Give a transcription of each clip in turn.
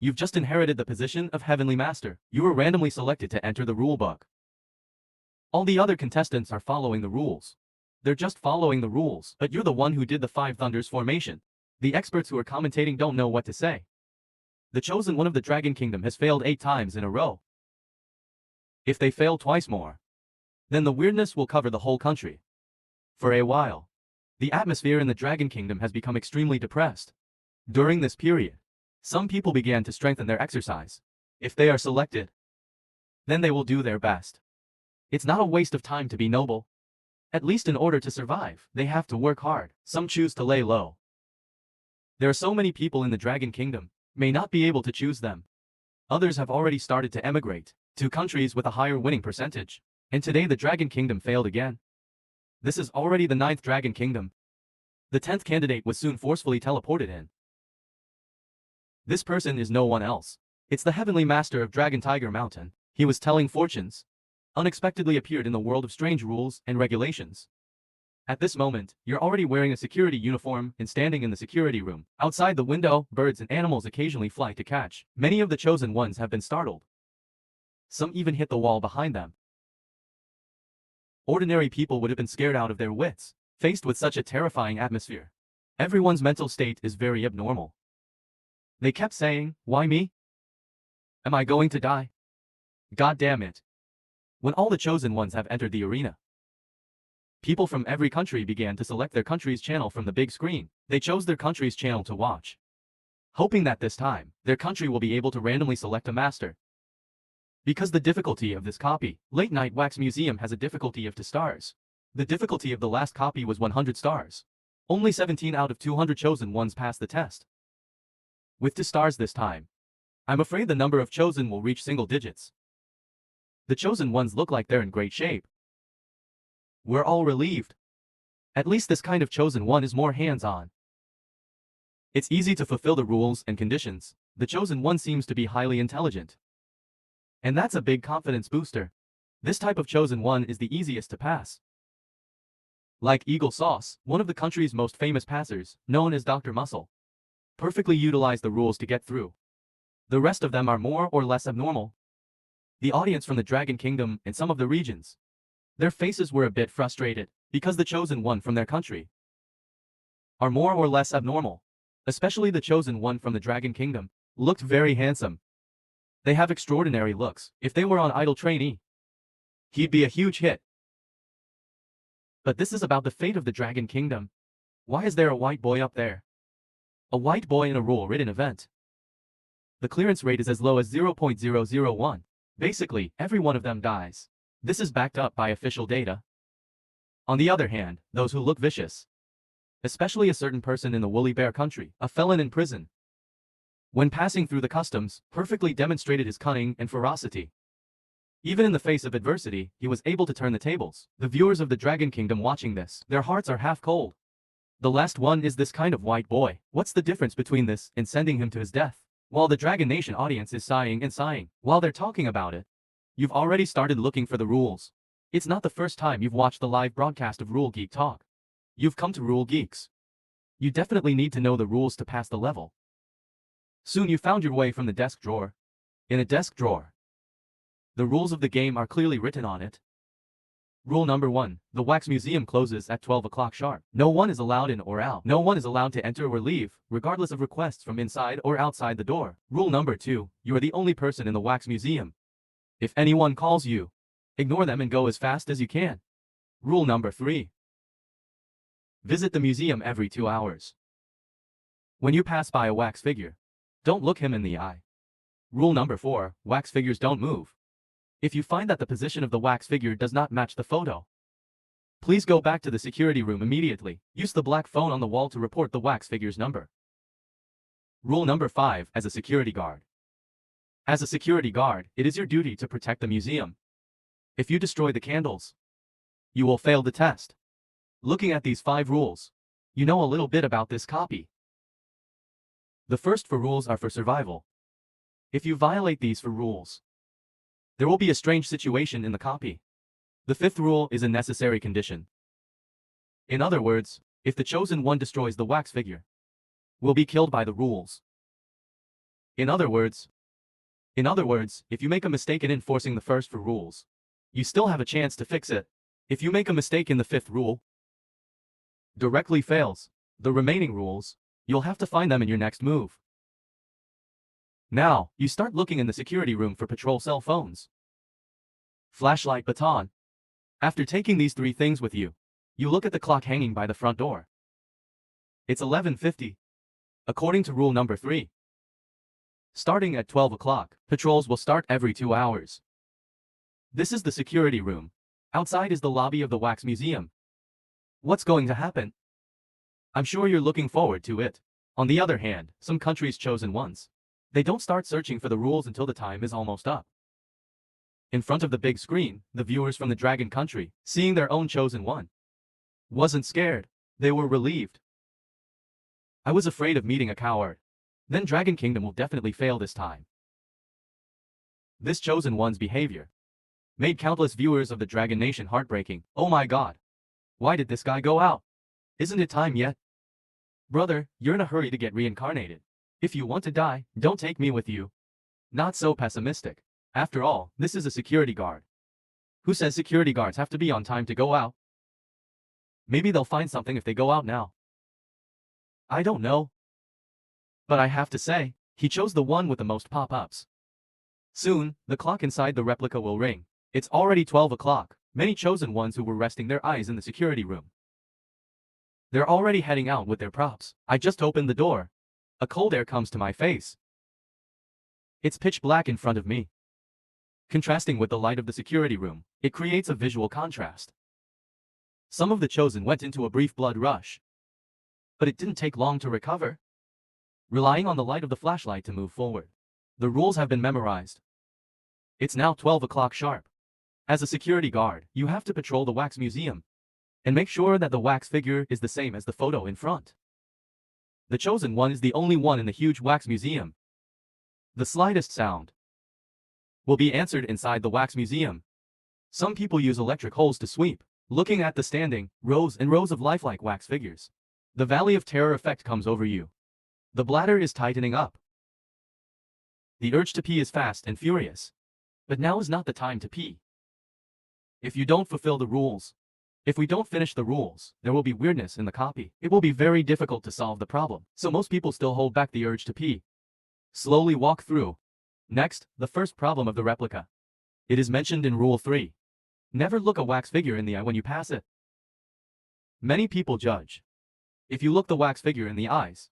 You've just inherited the position of Heavenly Master. You were randomly selected to enter the rulebook. All the other contestants are following the rules. They're just following the rules, but you're the one who did the Five Thunders formation. The experts who are commentating don't know what to say. The chosen one of the Dragon Kingdom has failed 8 times in a row. If they fail twice more, then the weirdness will cover the whole country. For a while, the atmosphere in the Dragon Kingdom has become extremely depressed. During this period, some people began to strengthen their exercise. If they are selected, then they will do their best. It's not a waste of time to be noble. At least in order to survive, they have to work hard. Some choose to lay low. There are so many people in the Dragon Kingdom, may not be able to choose them. Others have already started to emigrate to countries with a higher winning percentage. And today the Dragon Kingdom failed again. This is already the 9th Dragon Kingdom. The 10th candidate was soon forcefully teleported in. This person is no one else. It's the Heavenly Master of Dragon Tiger Mountain. He was telling fortunes. Unexpectedly appeared in the world of strange rules and regulations. At this moment, you're already wearing a security uniform and standing in the security room. Outside the window, birds and animals occasionally fly to catch. Many of the chosen ones have been startled. Some even hit the wall behind them. Ordinary people would have been scared out of their wits, faced with such a terrifying atmosphere. Everyone's mental state is very abnormal. They kept saying, "Why me? Am I going to die? God damn it." When all the chosen ones have entered the arena, people from every country began to select their country's channel from the big screen. They chose their country's channel to watch, hoping that this time, their country will be able to randomly select a master. Because the difficulty of this copy, Late Night Wax Museum has a difficulty of 2 stars. The difficulty of the last copy was 100 stars. Only 17 out of 200 chosen ones passed the test. With 2 stars this time, I'm afraid the number of chosen will reach single digits. The chosen ones look like they're in great shape. We're all relieved. At least this kind of chosen one is more hands-on. It's easy to fulfill the rules and conditions. The chosen one seems to be highly intelligent. And that's a big confidence booster. This type of chosen one is the easiest to pass. Like Eagle Sauce, one of the country's most famous passers, known as Dr. Muscle, perfectly utilized the rules to get through. The rest of them are more or less abnormal. The audience from the Dragon Kingdom and some of the regions, their faces were a bit frustrated, because the chosen one from their country are more or less abnormal. Especially the chosen one from the Dragon Kingdom, looked very handsome. They have extraordinary looks. If they were on Idol trainee, he'd be a huge hit. But this is about the fate of the Dragon Kingdom. Why is there a white boy up there? A white boy in a rule-written event. The clearance rate is as low as 0.001. Basically, every one of them dies. This is backed up by official data. On the other hand, those who look vicious, especially a certain person in the Woolly Bear country, a felon in prison, when passing through the customs, perfectly demonstrated his cunning and ferocity. Even in the face of adversity, he was able to turn the tables. The viewers of the Dragon Kingdom watching this, their hearts are half cold. The last one is this kind of white boy. What's the difference between this and sending him to his death? While the Dragon Nation audience is sighing and sighing, while they're talking about it, you've already started looking for the rules. It's not the first time you've watched the live broadcast of Rule Geek Talk. You've come to Rule Geeks. You definitely need to know the rules to pass the level. Soon you found your way from the desk drawer. In a desk drawer, the rules of the game are clearly written on it. Rule number 1. The Wax Museum closes at 12 o'clock sharp. No one is allowed in or out. No one is allowed to enter or leave, regardless of requests from inside or outside the door. Rule number 2. You are the only person in the Wax Museum. If anyone calls you, ignore them and go as fast as you can. Rule number 3. Visit the museum every 2 hours. When you pass by a wax figure, don't look him in the eye. Rule number 4. Wax figures don't move. If you find that the position of the wax figure does not match the photo, please go back to the security room immediately. Use the black phone on the wall to report the wax figure's number. Rule number 5. As a security guard. As a security guard, it is your duty to protect the museum. If you destroy the candles, you will fail the test. Looking at these 5 rules, you know a little bit about this copy. The first 4 rules are for survival. If you violate these 4 rules, there will be a strange situation in the copy. The 5th rule is a necessary condition. In other words, if the chosen one destroys the wax figure, will be killed by the rules. In other words, if you make a mistake in enforcing the first 4 rules, you still have a chance to fix it. If you make a mistake in the 5th rule, directly fails the remaining rules, you'll have to find them in your next move. Now, you start looking in the security room for patrol cell phones, flashlight, baton. After taking these 3 things with you, you look at the clock hanging by the front door. It's 11:50. According to rule number 3, starting at 12 o'clock, patrols will start every 2 hours. This is the security room. Outside is the lobby of the Wax Museum. What's going to happen? I'm sure you're looking forward to it. On the other hand, some countries' chosen ones, they don't start searching for the rules until the time is almost up. In front of the big screen, the viewers from the Dragon country, seeing their own chosen one, wasn't scared. They were relieved. I was afraid of meeting a coward. Then Dragon Kingdom will definitely fail this time. This chosen one's behavior made countless viewers of the Dragon Nation heartbreaking. Oh my god. Why did this guy go out? Isn't it time yet? Brother, you're in a hurry to get reincarnated. If you want to die, don't take me with you. Not so pessimistic. After all, this is a security guard. Who says security guards have to be on time to go out? Maybe they'll find something if they go out now. I don't know. But I have to say, he chose the one with the most pop-ups. Soon, the clock inside the replica will ring. It's already 12 o'clock. Many chosen ones who were resting their eyes in the security room, they're already heading out with their props. I just opened the door. A cold air comes to my face. It's pitch black in front of me. Contrasting with the light of the security room, it creates a visual contrast. Some of the chosen went into a brief blood rush, but it didn't take long to recover, relying on the light of the flashlight to move forward. The rules have been memorized. It's now 12 o'clock sharp. As a security guard, you have to patrol the Wax Museum and make sure that the wax figure is the same as the photo in front. The chosen one is the only one in the huge Wax Museum. The slightest sound will be answered inside the Wax Museum. Some people use electric holes to sweep, looking at the standing rows and rows of lifelike wax figures. The Valley of Terror effect comes over you. The bladder is tightening up. The urge to pee is fast and furious. But now is not the time to pee. If you don't fulfill the rules, if we don't finish the rules, there will be weirdness in the copy. It will be very difficult to solve the problem. So most people still hold back the urge to pee. Slowly walk through. Next, the first problem of the replica. It is mentioned in Rule 3. Never look a wax figure in the eye when you pass it. Many people judge. If you look the wax figure in the eyes,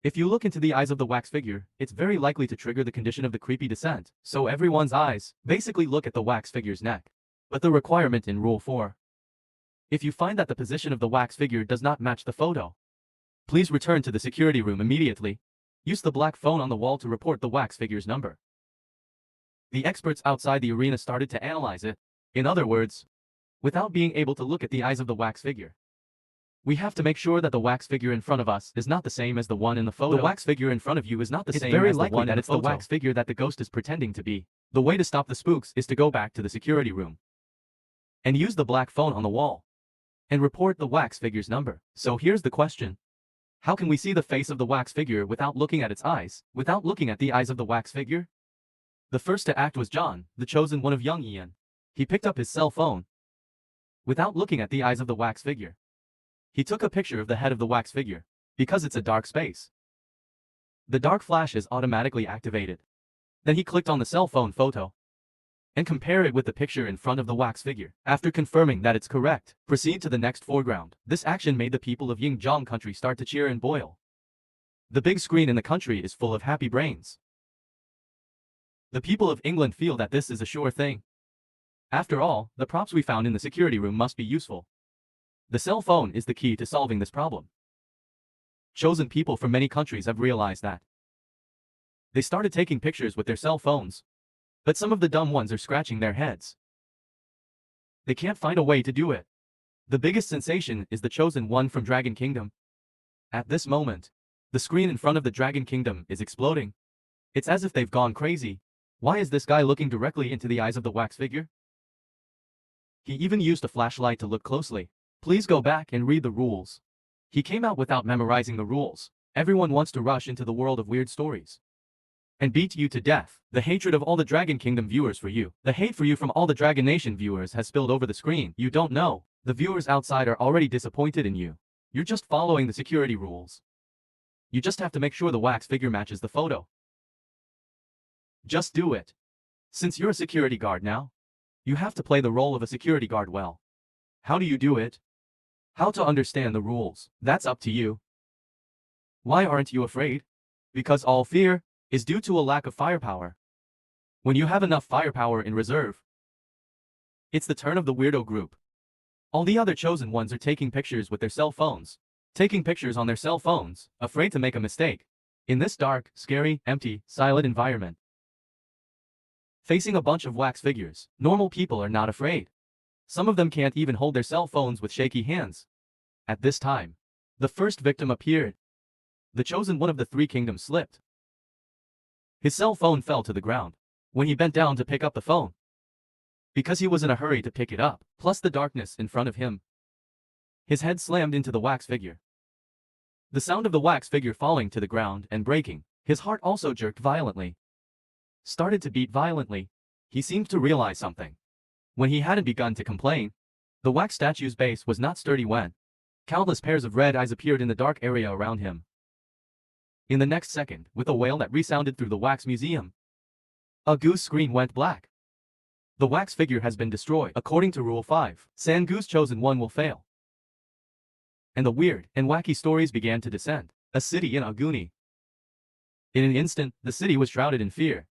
if you look into the eyes of the wax figure, it's very likely to trigger the condition of the creepy descent. So everyone's eyes basically look at the wax figure's neck. But the requirement in Rule 4. If you find that the position of the wax figure does not match the photo, please return to the security room immediately. Use the black phone on the wall to report the wax figure's number. The experts outside the arena started to analyze it. In other words, without being able to look at the eyes of the wax figure, we have to make sure that the wax figure in front of us is not the same as the one in the photo. The wax figure in front of you is not the same as the one that it's the wax figure that the ghost is pretending to be. The way to stop the spooks is to go back to the security room and use the black phone on the wall and report the wax figure's number. So here's the question. How can we see the face of the wax figure without looking at its eyes, without looking at the eyes of the wax figure? The first to act was John, the chosen one of young Ian. He picked up his cell phone. Without looking at the eyes of the wax figure, he took a picture of the head of the wax figure. Because it's a dark space, the dark flash is automatically activated. Then he clicked on the cell phone photo and compare it with the picture in front of the wax figure. After confirming that it's correct, proceed to the next foreground. This action made the people of Yingjiang country start to cheer and boil. The big screen in the country is full of happy brains. The people of England feel that this is a sure thing. After all, the props we found in the security room must be useful. The cell phone is the key to solving this problem. Chosen people from many countries have realized that. They started taking pictures with their cell phones. But some of the dumb ones are scratching their heads. They can't find a way to do it. The biggest sensation is the chosen one from Dragon Kingdom. At this moment, the screen in front of the Dragon Kingdom is exploding. It's as if they've gone crazy. Why is this guy looking directly into the eyes of the wax figure? He even used a flashlight to look closely. Please go back and read the rules. He came out without memorizing the rules. Everyone wants to rush into the world of weird stories. and beat you to death. The hatred of all the Dragon Kingdom viewers for you, the hate for you from all the Dragon Nation viewers has spilled over the screen. You don't know. The viewers outside are already disappointed in you. You're just following the security rules. You just have to make sure the wax figure matches the photo. Just do it. Since you're a security guard now, you have to play the role of a security guard well. How do you do it? How to understand the rules, that's up to you. Why aren't you afraid? Because all fear is due to a lack of firepower. When you have enough firepower in reserve, it's the turn of the weirdo group. All the other chosen ones are taking pictures with their cell phones. Taking pictures on their cell phones, afraid to make a mistake. In this dark, scary, empty, silent environment. Facing a bunch of wax figures, normal people are not afraid. Some of them can't even hold their cell phones with shaky hands. At this time, the first victim appeared. The chosen one of the three kingdoms slipped. His cell phone fell to the ground when he bent down to pick up the phone. Because he was in a hurry to pick it up, plus the darkness in front of him, his head slammed into the wax figure. The sound of the wax figure falling to the ground and breaking, his heart also jerked violently. Started to beat violently. He seemed to realize something. When he hadn't begun to complain, the wax statue's base was not sturdy when countless pairs of red eyes appeared in the dark area around him. In the next second, with a wail that resounded through the wax museum, a goose screen went black. The wax figure has been destroyed. According to Rule 5, San Goose chosen one will fail. And the weird and wacky stories began to descend. A city in Aguni. In an instant, the city was shrouded in fear.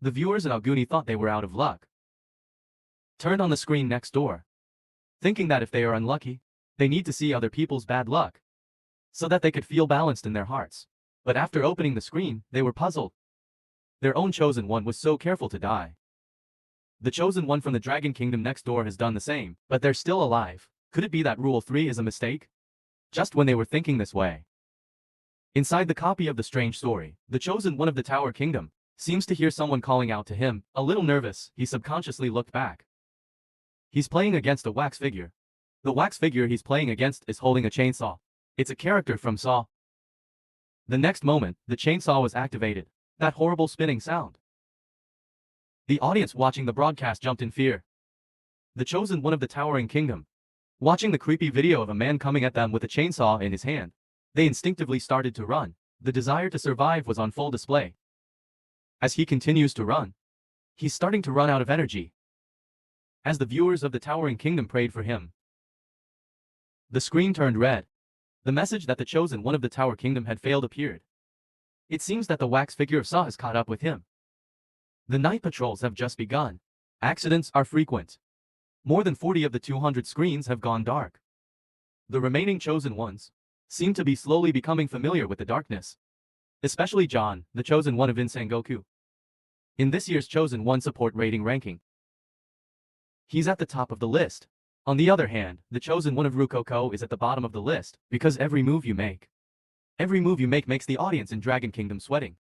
The viewers in Aguni thought they were out of luck. Turned on the screen next door, thinking that if they are unlucky, they need to see other people's bad luck, so that they could feel balanced in their hearts. But after opening the screen, they were puzzled. Their own chosen one was so careful to die. The chosen one from the Dragon Kingdom next door has done the same, but they're still alive. Could it be that Rule 3 is a mistake? Just when they were thinking this way, inside the copy of the strange story, the chosen one of the Tower Kingdom seems to hear someone calling out to him. A little nervous, he subconsciously looked back. He's playing against a wax figure. The wax figure he's playing against is holding a chainsaw. It's a character from Saw. The next moment, the chainsaw was activated. That horrible spinning sound. The audience watching the broadcast jumped in fear. The chosen one of the Towering Kingdom, watching the creepy video of a man coming at them with a chainsaw in his hand, they instinctively started to run. The desire to survive was on full display. As he continues to run, he's starting to run out of energy. As the viewers of the Towering Kingdom prayed for him, the screen turned red. The message that the chosen one of the Tower Kingdom had failed appeared. It seems that the wax figure of Saw has caught up with him. The night patrols have just begun. Accidents are frequent. More than 40 of the 200 screens have gone dark. The remaining chosen ones seem to be slowly becoming familiar with the darkness. Especially John, the chosen one of Sengoku. In this year's chosen one support rating ranking, he's at the top of the list. On the other hand, the chosen one of Rukoko is at the bottom of the list, because every move you make makes the audience in Dragon Kingdom sweating.